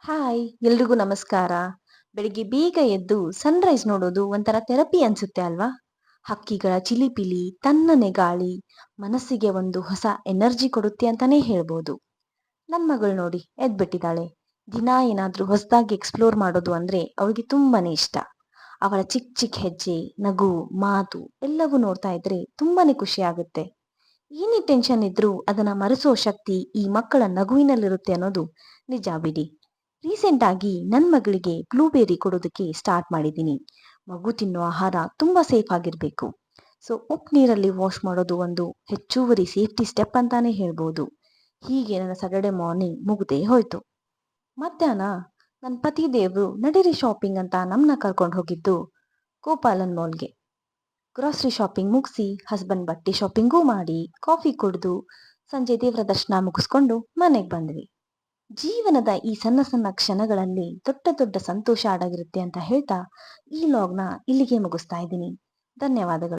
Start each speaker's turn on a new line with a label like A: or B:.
A: Hi ಎಲ್ರಿಗೂ ನಮಸ್ಕಾರ. ಬೆಳಿಗ್ಗೆ ಬೇಗ ಎದ್ದು ಸನ್‌ರೈಸ್ ನೋಡೋದು ಒಂಥರ ಥೆರಪಿ ಅನ್ಸುತ್ತೆ ಅಲ್ವಾ? ಹಕ್ಕಿಗಳ ಚಿಲಿಪಿಲಿ, ತಣ್ಣನೆ ಗಾಳಿ ಮನಸ್ಸಿಗೆ ಒಂದು ಹೊಸ ಎನರ್ಜಿ ಕೊಡುತ್ತೆ ಅಂತಾನೆ ಹೇಳ್ಬೋದು. ನನ್ ಮಗಳು ನೋಡಿ ಎದ್ಬಿಟ್ಟಿದ್ದಾಳೆ. ದಿನ ಏನಾದ್ರೂ ಹೊಸದಾಗಿ ಎಕ್ಸ್‌ಪ್ಲೋರ್ ಮಾಡೋದು ಅಂದ್ರೆ ಅವಳಿಗೆ ತುಂಬಾನೇ ಇಷ್ಟ. ಅವಳ ಚಿಕ್ಕ ಚಿಕ್ಕ ಹೆಜ್ಜೆ, ನಗು, ಮಾತು ಎಲ್ಲವೂ ನೋಡ್ತಾ ಇದ್ರೆ ತುಂಬಾನೇ ಖುಷಿ ಆಗುತ್ತೆ. ಏನೇ ಟೆನ್ಷನ್ ಇದ್ರೂ ಅದನ್ನ ಮರೆಸೋ ಶಕ್ತಿ ಈ ಮಕ್ಕಳ ನಗುವಿನಲ್ಲಿರುತ್ತೆ ಅನ್ನೋದು ನಿಜ ಬಿಡಿ. ರೀಸೆಂಟ್ ಆಗಿ ನನ್ ಮಗಳಿಗೆ ಬ್ಲೂಬೇರಿ ಕೊಡೋದಕ್ಕೆ ಸ್ಟಾರ್ಟ್ ಮಾಡಿದ್ದೀನಿ. ಮಗು ತಿನ್ನೋ ಆಹಾರ ತುಂಬಾ ಸೇಫ್ ಆಗಿರ್ಬೇಕು. ಸೊ ಉಪ್ಪು ನೀರಲ್ಲಿ ವಾಶ್ ಮಾಡೋದು ಒಂದು ಹೆಚ್ಚುವರಿ ಸೇಫ್ಟಿ ಸ್ಟೆಪ್ ಅಂತಾನೆ ಹೇಳ್ಬೋದು. ಹೀಗೆ ನನ್ನ ಸ್ಯಾಟರ್ಡೆ ಮಾರ್ನಿಂಗ್ ಮುಗ್ದೇ ಹೋಯ್ತು. ಮಧ್ಯಾಹ್ನ ನನ್ನ ಪತಿ ದೇವ್ರು ನಡೀರಿ ಶಾಪಿಂಗ್ ಅಂತ ನಮ್ನ ಕರ್ಕೊಂಡು ಹೋಗಿದ್ದು ಗೋಪಾಲನ್ ಮಾಲ್ಗೆ. ಗ್ರಾಸರಿ ಶಾಪಿಂಗ್ ಮುಗಿಸಿ ಹಸ್ಬೆಂಡ್ ಬಟ್ಟೆ ಶಾಪಿಂಗೂ ಮಾಡಿ ಕಾಫಿ ಕುಡಿದು ಸಂಜೆ ದೇವರ ದರ್ಶನ ಮುಗಿಸ್ಕೊಂಡು ಮನೆಗೆ ಬಂದ್ವಿ. ಜೀವನದ ಈ ಸಣ್ಣ ಸಣ್ಣ ಕ್ಷಣಗಳಲ್ಲಿ ದೊಡ್ಡ ದೊಡ್ಡ ಸಂತೋಷ ಅಡಗಿರುತ್ತೆ ಅಂತ ಹೇಳ್ತಾ ಈ ಲಾಗ್ನ ಇಲ್ಲಿಗೆ ಮುಗಿಸ್ತಾ ಇದ್ದೀನಿ. ಧನ್ಯವಾದಗಳು.